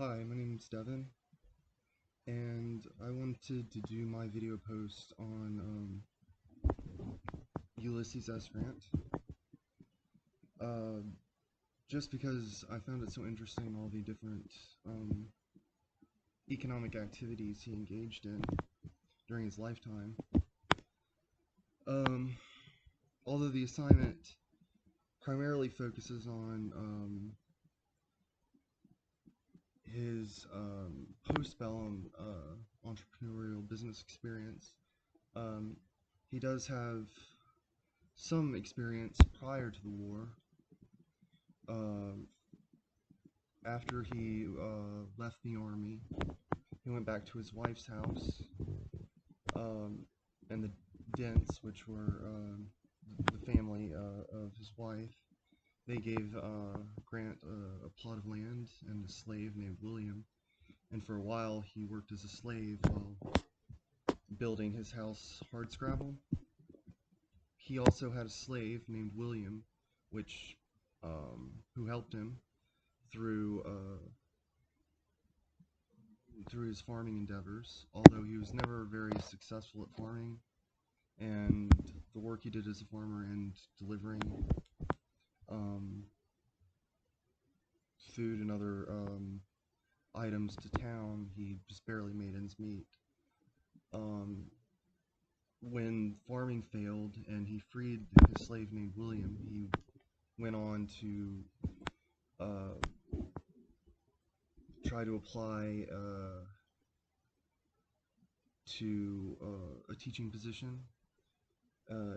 Hi, my name is Devin, and I wanted to do my video post on Ulysses S. Grant, uh, just because I found it so interesting, all the different economic activities he engaged in during his lifetime. Um, Although the assignment primarily focuses on his postbellum entrepreneurial business experience, um, he does have some experience prior to the war. After he left the army, he went back to his wife's house, and the Dents, which were the family of his wife, they gave Grant a plot of land and a slave named William, and for a while he worked as a slave while building his house hardscrabble. He also had a slave named William, which who helped him through through his farming endeavors, although he was never very successful at farming, and the work he did as a farmer and delivering food and other items to town, he just barely made ends meet. When farming failed and he freed his slave named William, he went on to try to apply to a teaching position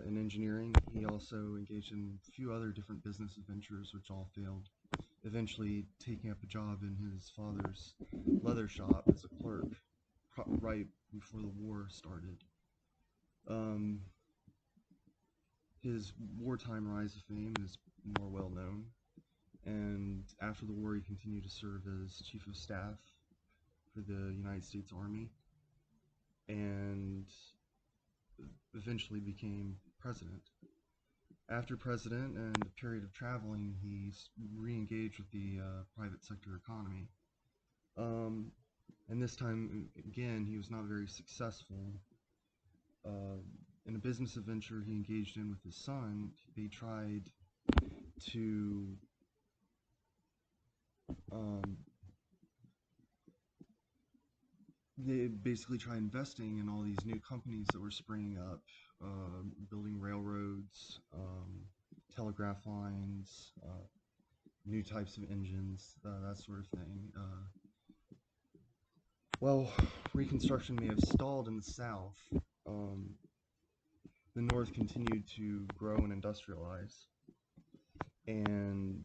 in engineering. He also engaged in a few other different business adventures, which all failed, eventually taking up a job in his father's leather shop as a clerk right before the war started. His wartime rise to fame is more well known, and after the war he continued to serve as Chief of Staff for the United States Army, and eventually became president. After president and a period of traveling, he re-engaged with the private sector economy. And this time, again, he was not very successful. In a business adventure he engaged in with his son, they tried to they basically tried investing in all these new companies that were springing up, building railroads, telegraph lines, new types of engines, that sort of thing. Well, Reconstruction may have stalled in the South. The North continued to grow and industrialize, and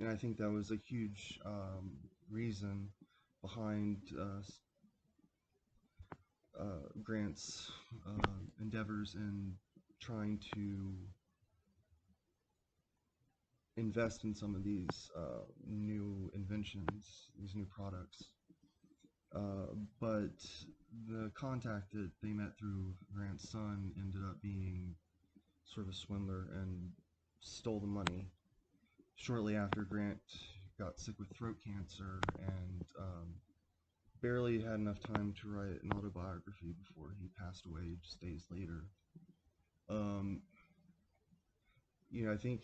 I think that was a huge reason behind Grant's endeavors in trying to invest in some of these new inventions, these new products. But the contact that they met through Grant's son ended up being sort of a swindler and stole the money. Shortly after, Grant got sick with throat cancer and barely had enough time to write an autobiography before he passed away just days later. I think,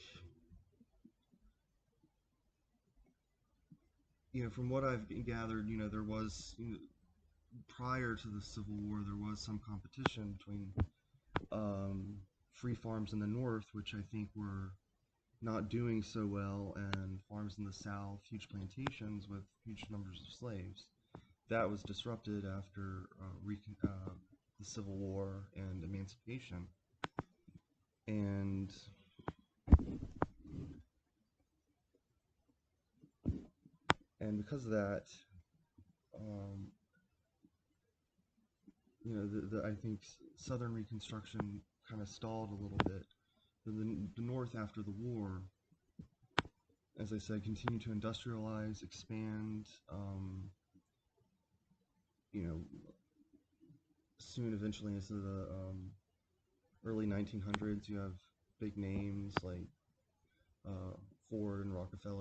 from what I've gathered, there was, prior to the Civil War, there was some competition between free farms in the North, which I think were not doing so well, and farms in the South, huge plantations with huge numbers of slaves. That was disrupted after the Civil War and emancipation. And because of that, I think Southern Reconstruction kind of stalled a little bit. The North after the war, as I said, continued to industrialize, expand. Soon, eventually, into the early 1900s, you have big names like Ford and Rockefeller.